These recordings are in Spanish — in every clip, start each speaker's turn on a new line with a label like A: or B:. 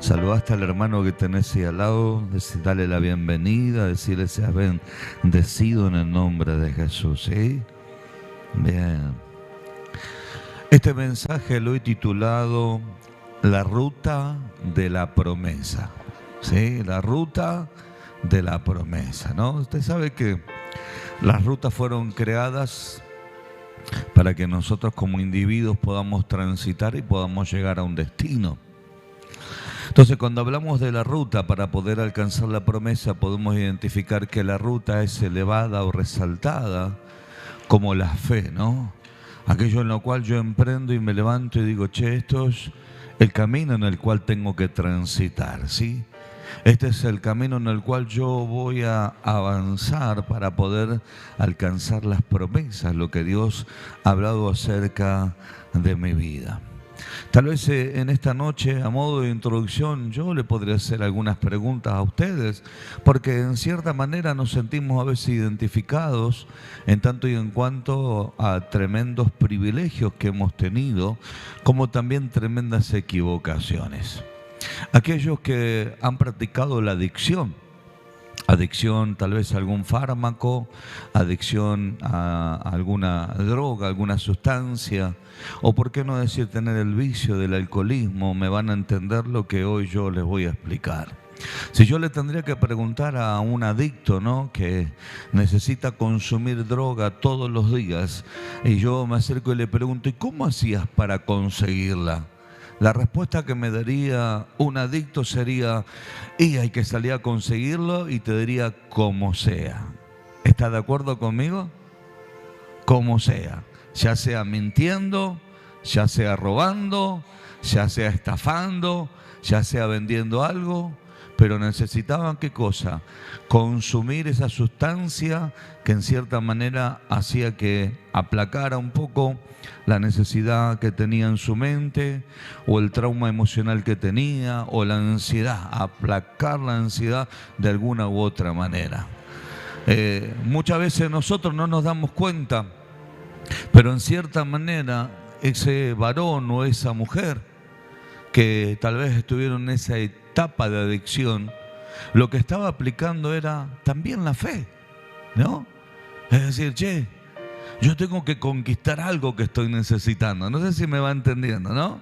A: Saludaste al hermano que tenés ahí al lado, dale la bienvenida, decirle seas bendecido en el nombre de Jesús, ¿sí? Bien. Este mensaje lo he titulado La ruta de la promesa, ¿sí? La ruta de la promesa, ¿no? Usted sabe que las rutas fueron creadas para que nosotros como individuos podamos transitar y podamos llegar a un destino. Entonces, cuando hablamos de la ruta para poder alcanzar la promesa, podemos identificar que la ruta es elevada o resaltada como la fe, ¿no? Aquello en lo cual yo emprendo y me levanto y digo, che, esto es el camino en el cual tengo que transitar, ¿sí? Este es el camino en el cual yo voy a avanzar para poder alcanzar las promesas, lo que Dios ha hablado acerca de mi vida. Tal vez en esta noche, a modo de introducción, yo le podría hacer algunas preguntas a ustedes, porque en cierta manera nos sentimos a veces identificados en tanto y en cuanto a tremendos privilegios que hemos tenido, como también tremendas equivocaciones. Aquellos que han practicado la adicción tal vez a algún fármaco, adicción a alguna droga, alguna sustancia, o por qué no decir tener el vicio del alcoholismo, me van a entender lo que hoy yo les voy a explicar. Si yo le tendría que preguntar a un adicto, ¿no?, que necesita consumir droga todos los días, y yo me acerco y le pregunto, ¿y cómo hacías para conseguirla? La respuesta que me daría un adicto sería, y hay que salir a conseguirlo, y te diría como sea. ¿Estás de acuerdo conmigo? Como sea. Ya sea mintiendo, ya sea robando, ya sea estafando, ya sea vendiendo algo, pero necesitaban ¿qué cosa? Consumir esa sustancia que en cierta manera hacía que aplacara un poco la necesidad que tenía en su mente, o el trauma emocional que tenía, o la ansiedad, aplacar la ansiedad de alguna u otra manera. Muchas veces nosotros no nos damos cuenta, pero en cierta manera ese varón o esa mujer que tal vez estuvieron en esa etapa de adicción, lo que estaba aplicando era también la fe, ¿no? Es decir, che, yo tengo que conquistar algo que estoy necesitando. No sé si me va entendiendo, ¿no?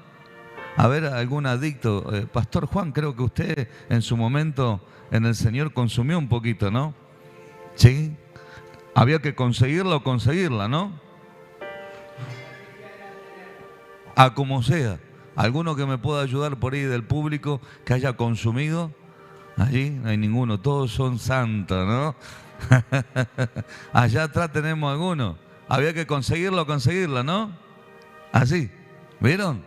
A: A ver, algún adicto. Pastor Juan, creo que usted en su momento en el Señor consumió un poquito, ¿no? Sí. Había que conseguirla o conseguirla, ¿no? A como sea. ¿Alguno que me pueda ayudar por ahí del público que haya consumido? Allí no hay ninguno, todos son santos, ¿no? Allá atrás tenemos algunos. Había que conseguirlo o conseguirla, ¿no? Así, ¿vieron?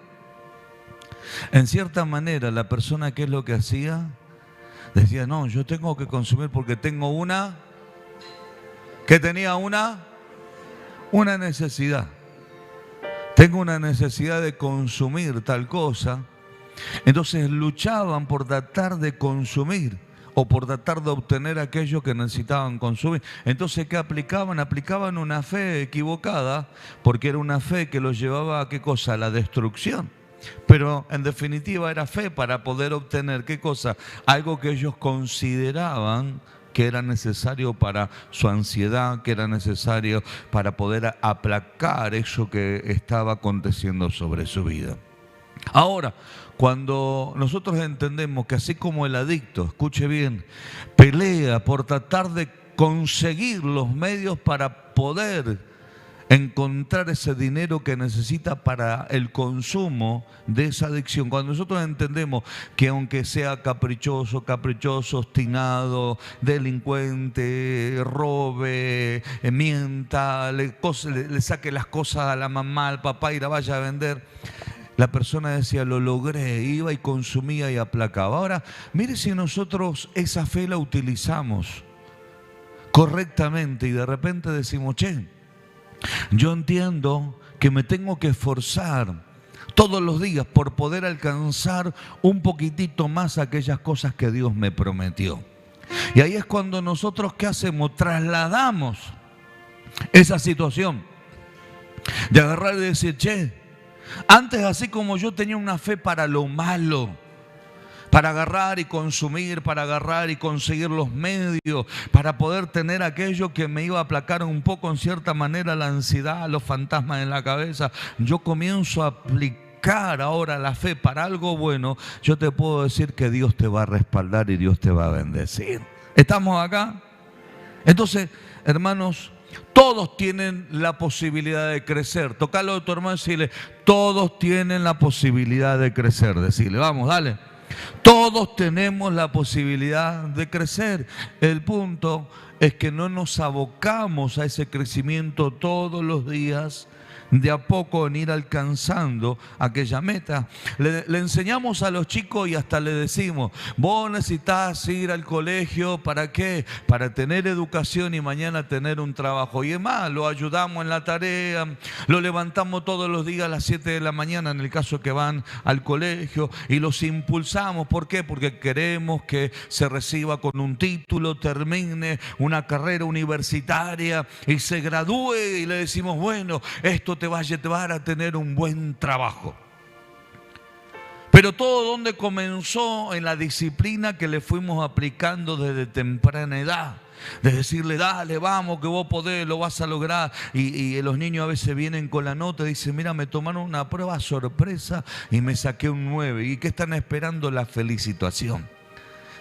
A: En cierta manera, la persona, ¿qué es lo que hacía? Decía, no, yo tengo que consumir porque tengo que tenía una necesidad. Tengo una necesidad de consumir tal cosa. Entonces luchaban por tratar de consumir o por tratar de obtener aquello que necesitaban consumir. Entonces, ¿qué aplicaban? Aplicaban una fe equivocada, porque era una fe que los llevaba a ¿qué cosa? A la destrucción. Pero en definitiva era fe para poder obtener ¿qué cosa? Algo que ellos consideraban que era necesario para su ansiedad, que era necesario para poder aplacar eso que estaba aconteciendo sobre su vida. Ahora, cuando nosotros entendemos que así como el adicto, escuche bien, pelea por tratar de conseguir los medios para poder encontrar ese dinero que necesita para el consumo de esa adicción. Cuando nosotros entendemos que aunque sea caprichoso, obstinado, delincuente, robe, mienta, le saque las cosas a la mamá, al papá y la vaya a vender, la persona decía, lo logré, iba y consumía y aplacaba. Ahora, mire si nosotros esa fe la utilizamos correctamente y de repente decimos, che, yo entiendo que me tengo que esforzar todos los días por poder alcanzar un poquitito más aquellas cosas que Dios me prometió. Y ahí es cuando nosotros, ¿qué hacemos? Trasladamos esa situación de agarrar y decir, che, antes así como yo tenía una fe para lo malo, para agarrar y consumir, para agarrar y conseguir los medios, para poder tener aquello que me iba a aplacar un poco en cierta manera la ansiedad, los fantasmas en la cabeza. Yo comienzo a aplicar ahora la fe para algo bueno. Yo te puedo decir que Dios te va a respaldar y Dios te va a bendecir. ¿Estamos acá? Entonces, hermanos, todos tienen la posibilidad de crecer. Tocalo a tu hermano y decirle, todos tienen la posibilidad de crecer. Decirle, vamos, dale. Todos tenemos la posibilidad de crecer. El punto es que no nos abocamos a ese crecimiento todos los días, de a poco en ir alcanzando aquella meta. Le enseñamos a los chicos y hasta le decimos, vos necesitas ir al colegio, ¿para qué? Para tener educación y mañana tener un trabajo. Y es más, lo ayudamos en la tarea, lo levantamos todos los días a las 7 de la mañana en el caso que van al colegio y los impulsamos. ¿Por qué? Porque queremos que se reciba con un título, termine una carrera universitaria y se gradúe, y le decimos, bueno, esto te va a llevar a tener un buen trabajo. Pero todo donde comenzó, en la disciplina que le fuimos aplicando desde temprana edad. De decirle, dale, vamos, que vos podés, lo vas a lograr. Y los niños a veces vienen con la nota y dicen, mira, me tomaron una prueba sorpresa y me saqué un 9. ¿Y qué están esperando? La felicitación.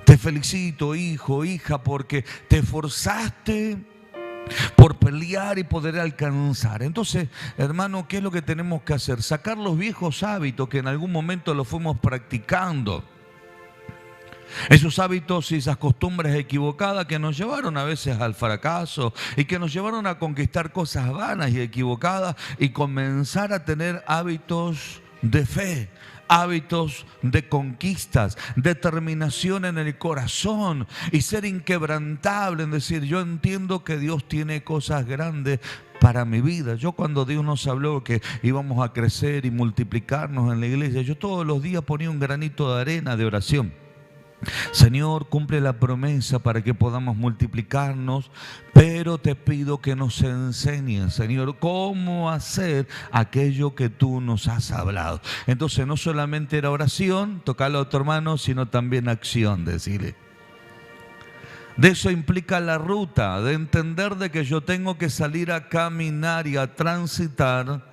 A: Te felicito, hijo, hija, porque te esforzaste por pelear y poder alcanzar. Entonces, hermano, ¿qué es lo que tenemos que hacer? Sacar los viejos hábitos que en algún momento los fuimos practicando. Esos hábitos y esas costumbres equivocadas que nos llevaron a veces al fracaso y que nos llevaron a conquistar cosas vanas y equivocadas, y comenzar a tener hábitos de fe, hábitos de conquistas, determinación en el corazón y ser inquebrantable en decir, yo entiendo que Dios tiene cosas grandes para mi vida. Yo, cuando Dios nos habló que íbamos a crecer y multiplicarnos en la iglesia, yo todos los días ponía un granito de arena de oración. Señor, cumple la promesa para que podamos multiplicarnos, pero te pido que nos enseñes, Señor, cómo hacer aquello que tú nos has hablado. Entonces, no solamente era oración, tocarlo a tu hermano, sino también acción, decirle. De eso implica la ruta, de entender de que yo tengo que salir a caminar y a transitar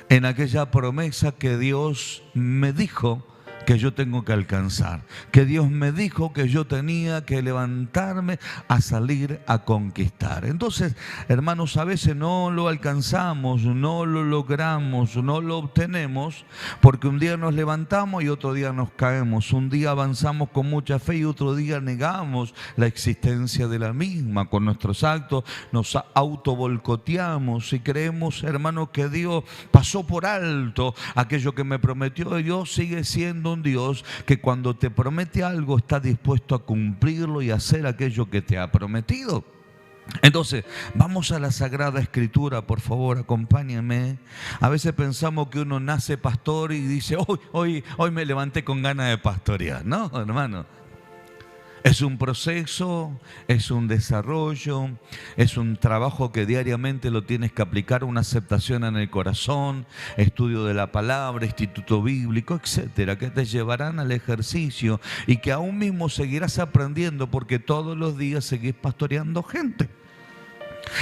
A: en aquella promesa que Dios me dijo que yo tengo que alcanzar, que Dios me dijo que yo tenía que levantarme a salir a conquistar. Entonces, hermanos, a veces no lo alcanzamos, no lo logramos, no lo obtenemos, porque un día nos levantamos y otro día nos caemos. Un día avanzamos con mucha fe y otro día negamos la existencia de la misma. Con nuestros actos nos autobolcoteamos y creemos, hermanos, que Dios pasó por alto aquello que me prometió. Dios sigue siendo un Dios que cuando te promete algo está dispuesto a cumplirlo y hacer aquello que te ha prometido. Entonces, vamos a la Sagrada Escritura, por favor, acompáñenme. A veces pensamos que uno nace pastor y dice, hoy me levanté con ganas de pastorear. No, hermano. Es un proceso, es un desarrollo, es un trabajo que diariamente lo tienes que aplicar, una aceptación en el corazón, estudio de la palabra, instituto bíblico, etcétera, que te llevarán al ejercicio y que aún mismo seguirás aprendiendo, porque todos los días seguís pastoreando gente.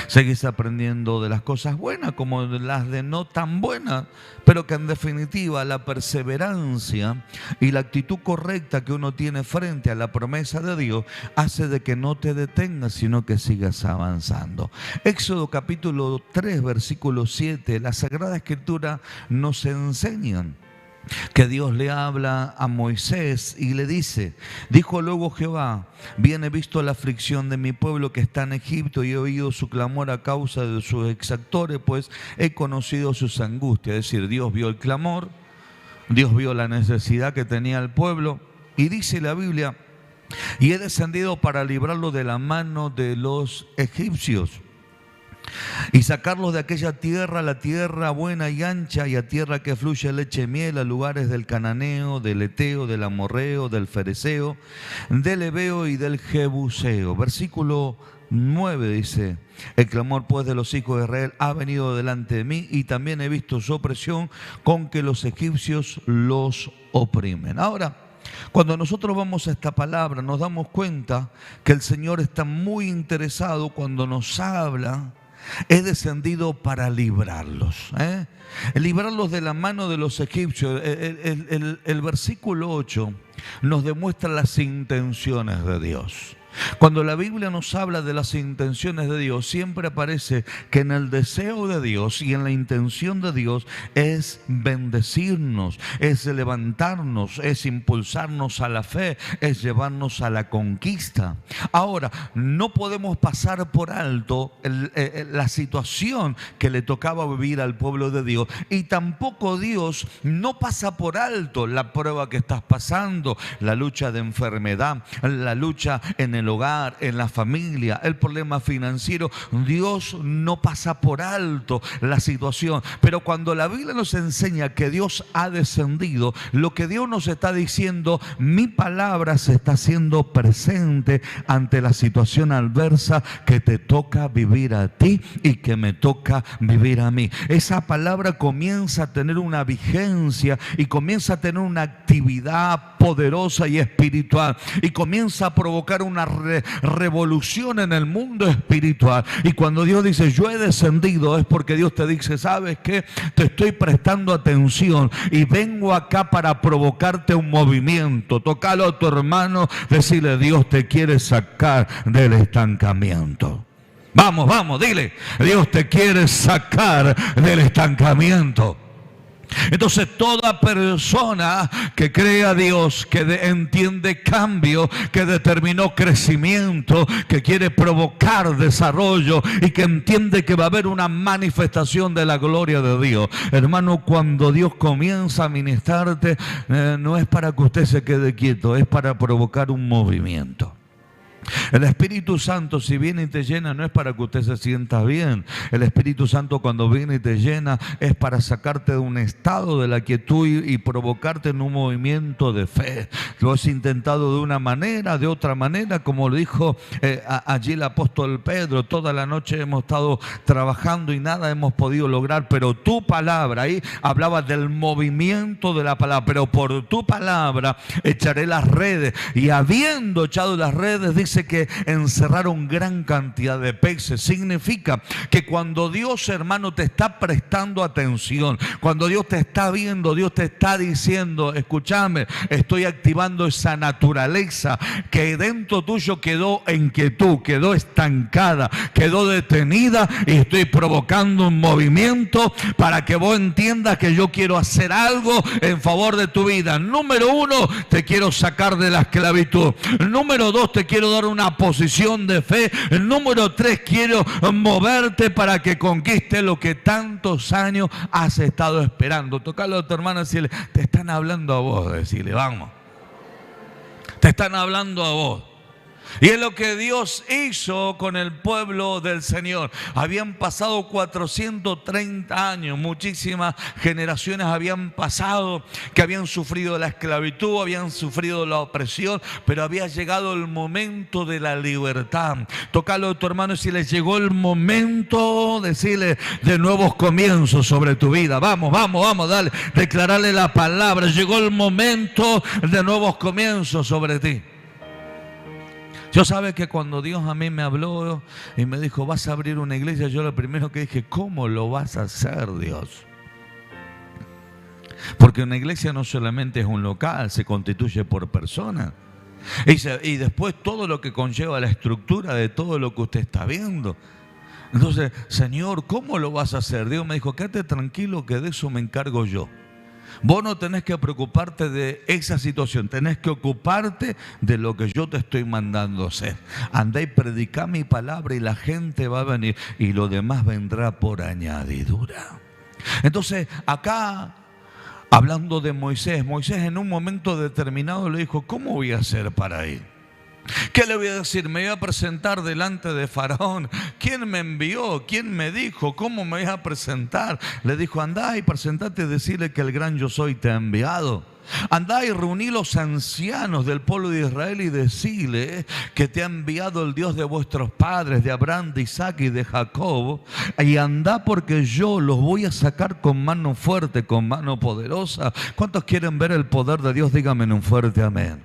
A: Seguís aprendiendo de las cosas buenas como de las de no tan buenas, pero que en definitiva la perseverancia y la actitud correcta que uno tiene frente a la promesa de Dios hace de que no te detengas, sino que sigas avanzando. Éxodo capítulo 3, versículo 7, la Sagrada Escritura nos enseña que Dios le habla a Moisés y le dice, dijo luego Jehová, bien he visto la aflicción de mi pueblo que está en Egipto y he oído su clamor a causa de sus exactores, pues he conocido sus angustias. Es decir, Dios vio el clamor, Dios vio la necesidad que tenía el pueblo, y dice la Biblia, y he descendido para librarlo de la mano de los egipcios y sacarlos de aquella tierra, la tierra buena y ancha, y a tierra que fluye leche y miel, a lugares del cananeo, del eteo, del amorreo, del fereceo, del heveo y del jebuseo. Versículo 9 dice, el clamor pues de los hijos de Israel ha venido delante de mí, y también he visto su opresión con que los egipcios los oprimen. Ahora, Cuando nosotros vamos a esta palabra nos damos cuenta que el Señor está muy interesado cuando nos habla. He descendido para librarlos, librarlos de la mano de los egipcios. El versículo 8 nos demuestra las intenciones de Dios. Cuando la Biblia nos habla de las intenciones de Dios, siempre aparece que en el deseo de Dios y en la intención de Dios es bendecirnos, es levantarnos, es impulsarnos a la fe, es llevarnos a la conquista. Ahora, no podemos pasar por alto la situación que le tocaba vivir al pueblo de Dios, y tampoco Dios no pasa por alto la prueba que estás pasando, la lucha de enfermedad, la lucha en el hogar, en la familia, el problema financiero. Dios no pasa por alto la situación. Pero cuando la Biblia nos enseña que Dios ha descendido, lo que Dios nos está diciendo, mi palabra se está haciendo presente ante la situación adversa que te toca vivir a ti y que me toca vivir a mí. Esa palabra comienza a tener una vigencia y comienza a tener una actividad poderosa y espiritual, y comienza a provocar una revolución en el mundo espiritual. Y cuando Dios dice yo he descendido, es porque Dios te dice, ¿sabes qué? Te estoy prestando atención y vengo acá para provocarte un movimiento. Tócalo a tu hermano, decirle, Dios te quiere sacar del estancamiento. Vamos, vamos, dile, Dios te quiere sacar del estancamiento. Entonces toda persona que cree a Dios, que entiende cambio, que determinó crecimiento, que quiere provocar desarrollo y que entiende que va a haber una manifestación de la gloria de Dios. Hermano, cuando Dios comienza a ministrarte, no es para que usted se quede quieto, es para provocar un movimiento. El Espíritu Santo, si viene y te llena, no es para que usted se sienta bien. El Espíritu Santo, cuando viene y te llena, es para sacarte de un estado de la quietud y provocarte en un movimiento de fe. Lo has intentado de una manera, de otra manera, como lo dijo allí el apóstol Pedro. Toda la noche hemos estado trabajando y nada hemos podido lograr, pero tu palabra, ahí hablaba del movimiento de la palabra, pero por tu palabra echaré las redes. Y habiendo echado las redes, dice que encerraron gran cantidad de peces. Significa que cuando Dios, hermano, te está prestando atención, cuando Dios te está viendo, Dios te está diciendo, escúchame, estoy activando esa naturaleza que dentro tuyo quedó en quietud, quedó estancada, quedó detenida, y estoy provocando un movimiento para que vos entiendas que yo quiero hacer algo en favor de tu vida. Número 1, te quiero sacar de la esclavitud. Número 2, te quiero dar una posición de fe. Número 3, quiero moverte para que conquiste lo que tantos años has estado esperando. Tocalo a tu hermano y decirle, te están hablando a vos. Decirle, vamos, te están hablando a vos. Y es lo que Dios hizo con el pueblo del Señor. Habían pasado 430 años, muchísimas generaciones habían pasado, que habían sufrido la esclavitud, habían sufrido la opresión, pero había llegado el momento de la libertad. Tócalo a tu hermano y si les llegó el momento, decirle, de nuevos comienzos sobre tu vida. Vamos, vamos, vamos, dale, declararle la palabra. Llegó el momento de nuevos comienzos sobre ti. Yo sabe que cuando Dios a mí me habló y me dijo, vas a abrir una iglesia, yo lo primero que dije, ¿cómo lo vas a hacer, Dios? Porque una iglesia no solamente es un local, se constituye por personas. Y después todo lo que conlleva la estructura de todo lo que usted está viendo. Entonces, Señor, ¿cómo lo vas a hacer? Dios me dijo, quédate tranquilo que de eso me encargo yo. Vos no tenés que preocuparte de esa situación, tenés que ocuparte de lo que yo te estoy mandando hacer. Andá y predicá mi palabra y la gente va a venir y lo demás vendrá por añadidura. Entonces, acá, hablando de Moisés, Moisés en un momento determinado le dijo, ¿cómo voy a hacer para ir? ¿Qué le voy a decir? Me voy a presentar delante de Faraón. ¿Quién me envió? ¿Quién me dijo? ¿Cómo me voy a presentar? Le dijo, andá y presentate y decirle que el gran yo soy te ha enviado. Andá y reuní los ancianos del pueblo de Israel y decile que te ha enviado el Dios de vuestros padres, de Abraham, de Isaac y de Jacob. Y andá porque yo los voy a sacar con mano fuerte, con mano poderosa. ¿Cuántos quieren ver el poder de Dios? Díganme en un fuerte amén.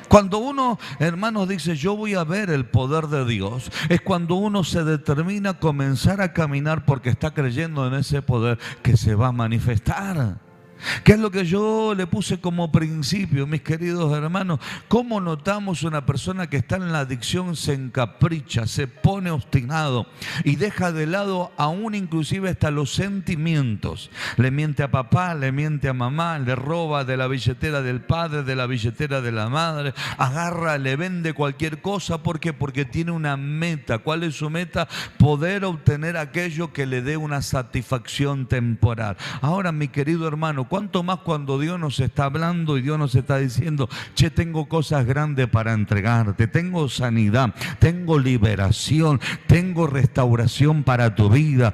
A: Cuando uno, hermanos, dice yo voy a ver el poder de Dios, es cuando uno se determina a comenzar a caminar porque está creyendo en ese poder que se va a manifestar. ¿Qué es lo que yo le puse como principio, mis queridos hermanos? ¿Cómo notamos una persona que está en la adicción, se encapricha, se pone obstinado y deja de lado aún inclusive hasta los sentimientos? Le miente a papá, le miente a mamá, le roba de la billetera del padre, de la billetera de la madre, agarra, le vende cualquier cosa. ¿Por qué? Porque tiene una meta. ¿Cuál es su meta? Poder obtener aquello que le dé una satisfacción temporal. Ahora, mi querido hermano, cuánto más cuando Dios nos está hablando y Dios nos está diciendo, che, tengo cosas grandes para entregarte, tengo sanidad, tengo liberación, tengo restauración para tu vida.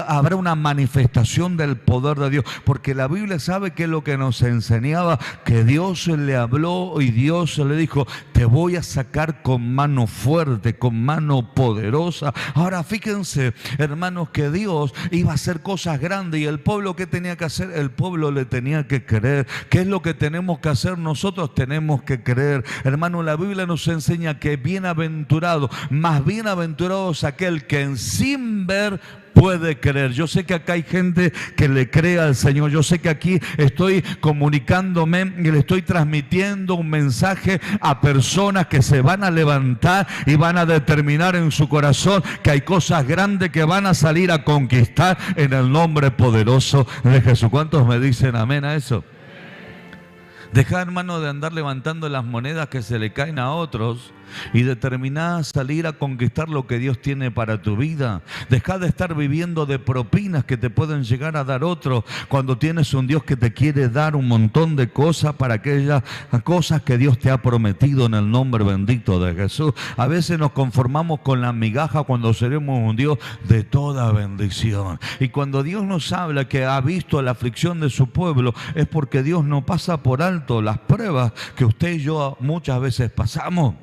A: Habrá una manifestación del poder de Dios, porque la Biblia sabe que es lo que nos enseñaba, que Dios le habló y Dios le dijo, te voy a sacar con mano fuerte, con mano poderosa. Ahora fíjense, hermanos, que Dios iba a hacer cosas grandes y el pueblo, ¿qué tenía que hacer? El pueblo le tenía que creer. ¿Qué es lo que tenemos que hacer? Nosotros tenemos que creer. Hermano, la Biblia nos enseña que bienaventurado, más bienaventurado es aquel que sin ver puede creer. Yo sé que acá hay gente que le cree al Señor. Yo sé que aquí estoy comunicándome y le estoy transmitiendo un mensaje a personas que se van a levantar y van a determinar en su corazón que hay cosas grandes que van a salir a conquistar en el nombre poderoso de Jesús. ¿Cuántos me dicen amén a eso? Deja, hermano, de andar levantando las monedas que se le caen a otros y determinada a salir a conquistar lo que Dios tiene para tu vida. Deja de estar viviendo de propinas que te pueden llegar a dar otros cuando tienes un Dios que te quiere dar un montón de cosas para aquellas cosas que Dios te ha prometido en el nombre bendito de Jesús. A veces nos conformamos con la migaja cuando seremos un Dios de toda bendición. Y cuando Dios nos habla que ha visto la aflicción de su pueblo, es porque Dios no pasa por alto las pruebas que usted y yo muchas veces pasamos.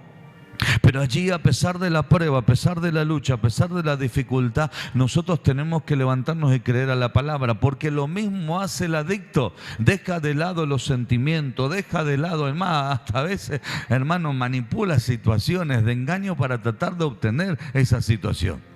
A: Pero allí, a pesar de la prueba, a pesar de la lucha, a pesar de la dificultad, nosotros tenemos que levantarnos y creer a la palabra, porque lo mismo hace el adicto. Deja de lado los sentimientos, deja de lado, además, hasta a veces, hermano, manipula situaciones de engaño para tratar de obtener esa situación.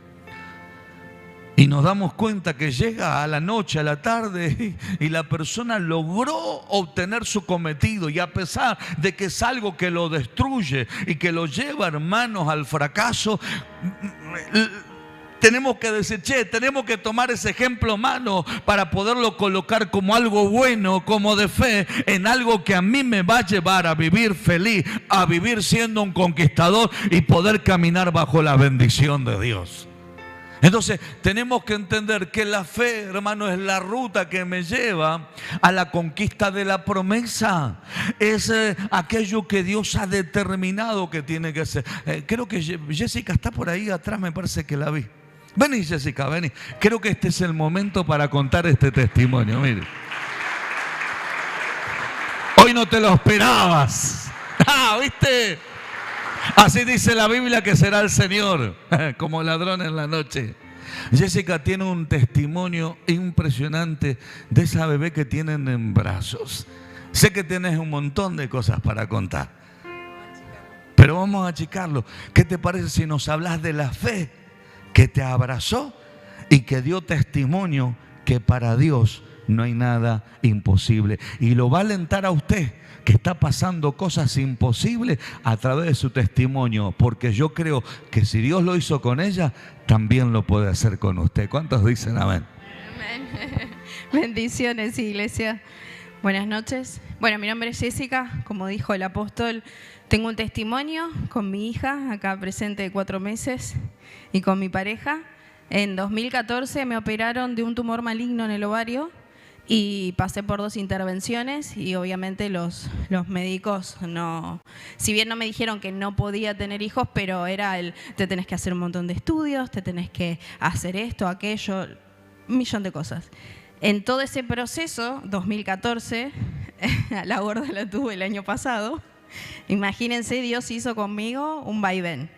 A: Y nos damos cuenta que llega a la noche, a la tarde, y la persona logró obtener su cometido. Y a pesar de que es algo que lo destruye y que lo lleva, hermanos, al fracaso, tenemos que decir, che, tenemos que tomar ese ejemplo, mano, para poderlo colocar como algo bueno, como de fe, en algo que a mí me va a llevar a vivir feliz, a vivir siendo un conquistador y poder caminar bajo la bendición de Dios. Entonces tenemos que entender que la fe, hermano, es la ruta que me lleva a la conquista de la promesa. Es aquello que Dios ha determinado que tiene que ser. Creo que Jessica está por ahí atrás, me parece que la vi. Vení, Jessica, vení. Creo que este es el momento para contar este testimonio. Mire. Hoy no te lo esperabas. ¿Viste? Así dice la Biblia que será el Señor, como ladrón en la noche. Jessica tiene un testimonio impresionante de esa bebé que tienen en brazos. Sé que tienes un montón de cosas para contar, pero vamos a achicarlo. ¿Qué te parece si nos hablas de la fe que te abrazó y que dio testimonio que para Dios no hay nada imposible? Y lo va a alentar a usted que está pasando cosas imposibles a través de su testimonio, porque yo creo que si Dios lo hizo con ella, también lo puede hacer con usted. ¿Cuántos dicen amén?
B: Amén. Bendiciones, iglesia. Buenas noches. Bueno, mi nombre es Jessica, como dijo el apóstol. Tengo un testimonio con mi hija, acá presente de 4 meses, y con mi pareja. En 2014 me operaron de un tumor maligno en el ovario y pasé por 2 intervenciones y obviamente los médicos no, si bien no me dijeron que no podía tener hijos, pero era te tenés que hacer un montón de estudios, te tenés que hacer esto, aquello, un millón de cosas. En todo ese proceso, 2014, a la gorda la tuve el año pasado. Imagínense, Dios hizo conmigo un vaivén,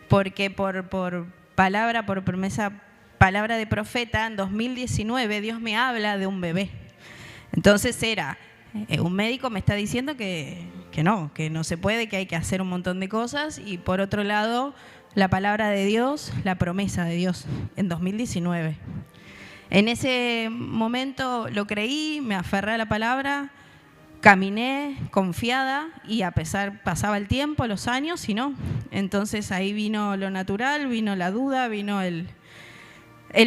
B: porque por palabra, por promesa, palabra de profeta, en 2019 Dios me habla de un bebé. Entonces un médico me está diciendo que no se puede, que hay que hacer un montón de cosas, y por otro lado, la palabra de Dios, la promesa de Dios, en 2019. En ese momento lo creí, me aferré a la palabra, caminé confiada, y a pesar, pasaba el tiempo, los años, y no. Entonces ahí vino lo natural, vino la duda, vino el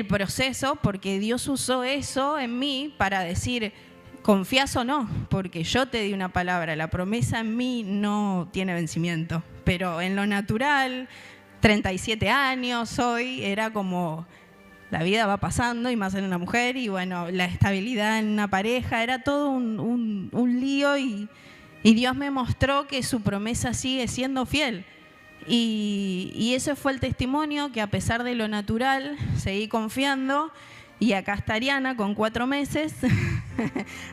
B: proceso, porque Dios usó eso en mí para decir, ¿confías o no? Porque yo te di una palabra, la promesa en mí no tiene vencimiento. Pero en lo natural, 37 años hoy, era como la vida va pasando, y más en una mujer, y bueno, la estabilidad en una pareja, era todo un lío, y Dios me mostró que su promesa sigue siendo fiel. Y ese fue el testimonio, que a pesar de lo natural, seguí confiando, y acá está Ariana con 4 meses.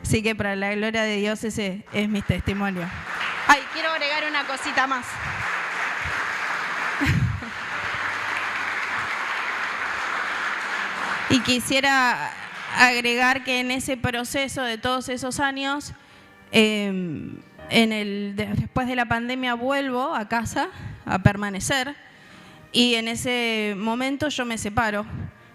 B: Así que para la gloria de Dios, ese es mi testimonio. Ay, quiero agregar una cosita más. Y quisiera agregar que en ese proceso de todos esos años, después de la pandemia vuelvo a casa a permanecer, y en ese momento yo me separo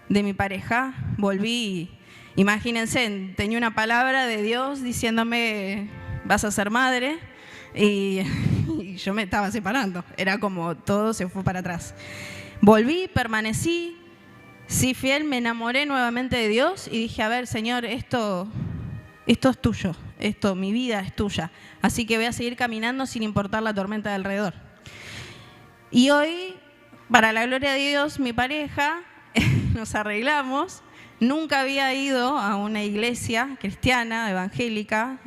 B: de mi pareja, volví, imagínense, tenía una palabra de Dios diciéndome, vas a ser madre, y yo me estaba separando, era como todo se fue para atrás. Volví, permanecí, sí, fiel, me enamoré nuevamente de Dios, y dije, a ver, Señor, esto es tuyo, mi vida es tuya, así que voy a seguir caminando sin importar la tormenta de alrededor. Y hoy, para la gloria de Dios, mi pareja, nos arreglamos. Nunca había ido a una iglesia cristiana, evangélica,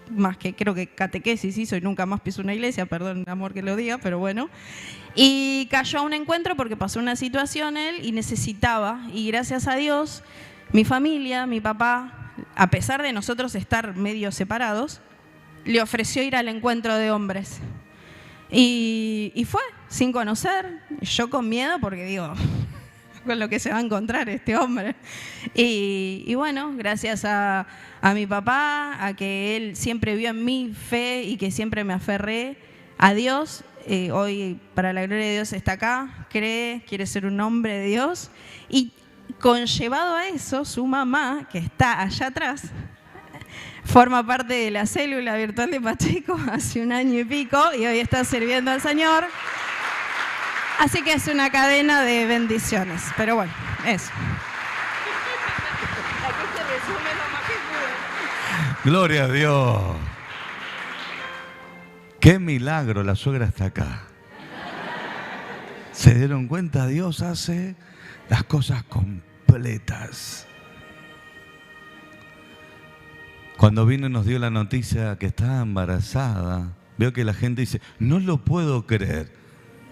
B: más que creo que catequesis hizo, y nunca más piso una iglesia, perdón, amor que lo diga, pero bueno. Y cayó a un encuentro porque pasó una situación él y necesitaba, y gracias a Dios, mi familia, mi papá, a pesar de nosotros estar medio separados, le ofreció ir al encuentro de hombres. Y fue, sin conocer, yo con miedo porque digo, con lo que se va a encontrar este hombre. Y bueno, gracias a mi papá, a que él siempre vio en mí fe y que siempre me aferré a Dios, hoy para la gloria de Dios está acá, quiere ser un hombre de Dios, y conllevado a eso, su mamá, que está allá atrás, forma parte de la célula virtual de Pacheco hace 1 año y pico, y hoy está sirviendo al Señor. Así que es una cadena de bendiciones. Pero bueno, eso. Aquí se resume lo más que pude.
A: Gloria a Dios. Qué milagro, la suegra está acá. ¿Se dieron cuenta? Dios hace las cosas completas. Cuando vino y nos dio la noticia que estaba embarazada, veo que la gente dice, no lo puedo creer.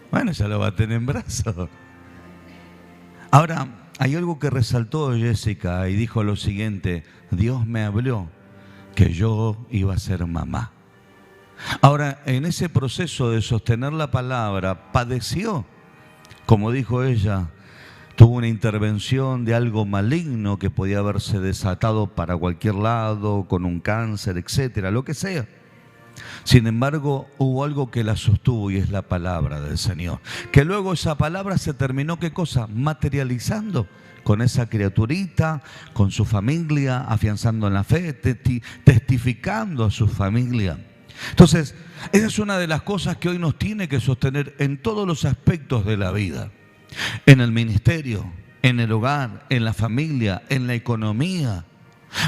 A: Bueno, ya lo va a tener en brazos. Ahora, hay algo que resaltó Jessica y dijo lo siguiente, Dios me habló que yo iba a ser mamá. Ahora, en ese proceso de sostener la palabra, padeció, como dijo ella, tuvo una intervención de algo maligno que podía haberse desatado para cualquier lado, con un cáncer, etcétera, lo que sea. Sin embargo, hubo algo que la sostuvo y es la palabra del Señor. Que luego esa palabra se terminó, ¿qué cosa? Materializando con esa criaturita, con su familia, afianzando en la fe, testificando a su familia. Entonces, esa es una de las cosas que hoy nos tiene que sostener en todos los aspectos de la vida. En el ministerio, en el hogar, en la familia, en la economía.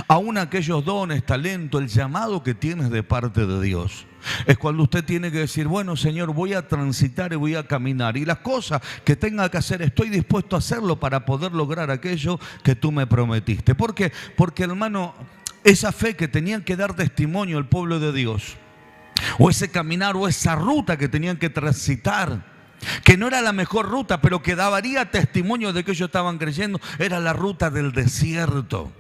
A: Aún aquellos dones, talento, el llamado que tienes de parte de Dios. Es cuando usted tiene que decir, bueno, Señor, voy a transitar y voy a caminar. Y las cosas que tenga que hacer, estoy dispuesto a hacerlo para poder lograr aquello que tú me prometiste. ¿Por qué? Porque, hermano, esa fe que tenían que dar testimonio el pueblo de Dios, o ese caminar o esa ruta que tenían que transitar, que no era la mejor ruta, pero que daría testimonio de que ellos estaban creyendo, era la ruta del desierto.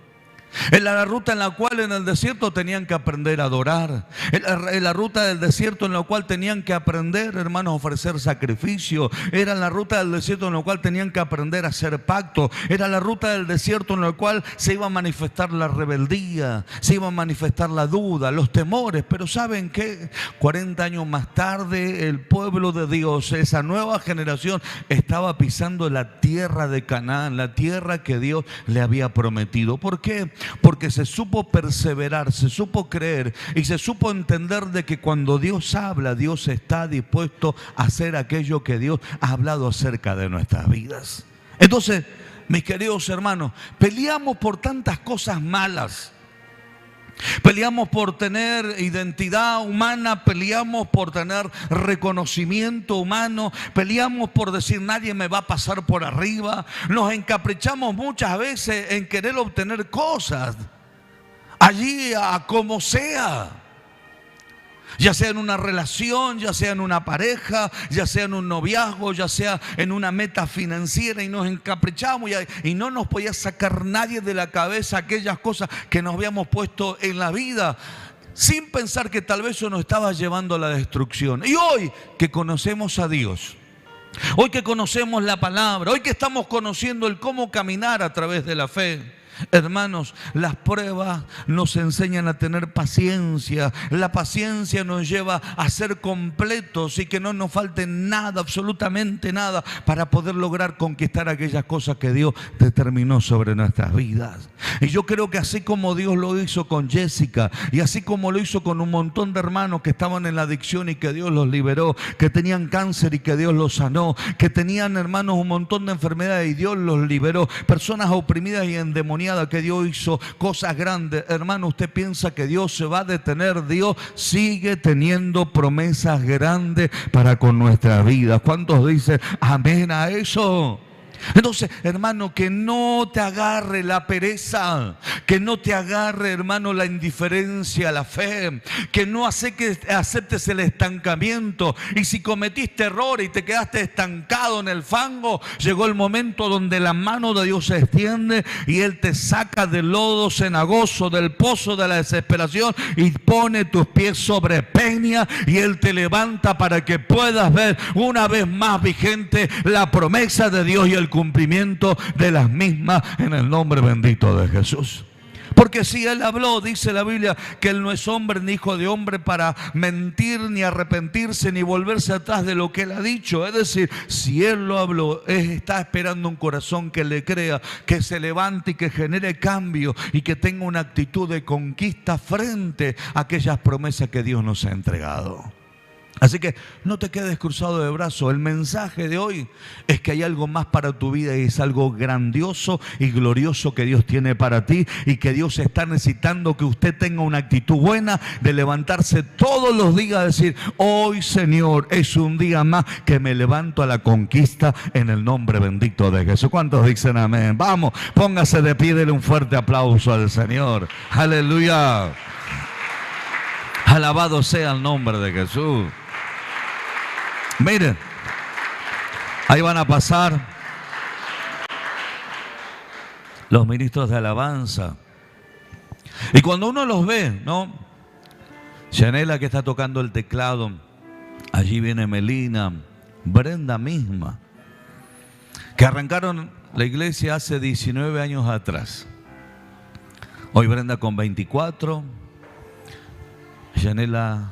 A: Era la ruta en la cual en el desierto tenían que aprender a adorar. Era la ruta del desierto en la cual tenían que aprender, hermanos, a ofrecer sacrificio. Era la ruta del desierto en la cual tenían que aprender a hacer pacto. Era la ruta del desierto en la cual se iba a manifestar la rebeldía, se iba a manifestar la duda, los temores. Pero ¿saben qué? 40 años más tarde, el pueblo de Dios, esa nueva generación, estaba pisando la tierra de Canaán, la tierra que Dios le había prometido. ¿Por qué? Porque se supo perseverar, se supo creer y se supo entender de que cuando Dios habla, Dios está dispuesto a hacer aquello que Dios ha hablado acerca de nuestras vidas. Entonces, mis queridos hermanos, peleamos por tantas cosas malas. Peleamos por tener identidad humana, peleamos por tener reconocimiento humano, peleamos por decir nadie me va a pasar por arriba. Nos encaprichamos muchas veces en querer obtener cosas, allí a como sea. Ya sea en una relación, ya sea en una pareja, ya sea en un noviazgo, ya sea en una meta financiera, y nos encaprichamos y no nos podía sacar nadie de la cabeza aquellas cosas que nos habíamos puesto en la vida, sin pensar que tal vez eso nos estaba llevando a la destrucción. Y hoy que conocemos a Dios, hoy que conocemos la palabra, hoy que estamos conociendo el cómo caminar a través de la fe, hermanos, las pruebas nos enseñan a tener paciencia. La paciencia nos lleva a ser completos y que no nos falte nada, absolutamente nada, para poder lograr conquistar aquellas cosas que Dios determinó sobre nuestras vidas. Y yo creo que así como Dios lo hizo con Jessica, y así como lo hizo con un montón de hermanos que estaban en la adicción y que Dios los liberó, que tenían cáncer y que Dios los sanó, que tenían, hermanos, un montón de enfermedades y Dios los liberó, personas oprimidas y endemoniadas, que Dios hizo cosas grandes. Hermano, usted piensa que Dios se va a detener. Dios sigue teniendo promesas grandes para con nuestra vida. ¿Cuántos dicen amén a eso? Entonces, hermano, que no te agarre la pereza, que no te agarre, hermano, la indiferencia a la fe, que no hace que aceptes el estancamiento. Y si cometiste error y te quedaste estancado en el fango, llegó el momento donde la mano de Dios se extiende y Él te saca del lodo cenagoso, del pozo de la desesperación, y pone tus pies sobre peña, y Él te levanta para que puedas ver una vez más vigente la promesa de Dios y el cumplimiento de las mismas en el nombre bendito de Jesús. Porque si Él habló, dice la Biblia, que Él no es hombre ni hijo de hombre para mentir, ni arrepentirse, ni volverse atrás de lo que Él ha dicho. Es decir, si Él lo habló, está esperando un corazón que le crea, que se levante y que genere cambio y que tenga una actitud de conquista frente a aquellas promesas que Dios nos ha entregado. Así que no te quedes cruzado de brazos. El mensaje de hoy es que hay algo más para tu vida, y es algo grandioso y glorioso que Dios tiene para ti, y que Dios está necesitando que usted tenga una actitud buena de levantarse todos los días a decir: hoy, Señor, es un día más que me levanto a la conquista en el nombre bendito de Jesús. ¿Cuántos dicen amén? Vamos, póngase de pie, dele un fuerte aplauso al Señor. Aleluya. Alabado sea el nombre de Jesús. Miren, ahí van a pasar los ministros de alabanza. Y cuando uno los ve, ¿no? Yanela, que está tocando el teclado. Allí viene Melina, Brenda misma, que arrancaron la iglesia hace 19 años atrás. Hoy Brenda con 24, Yanela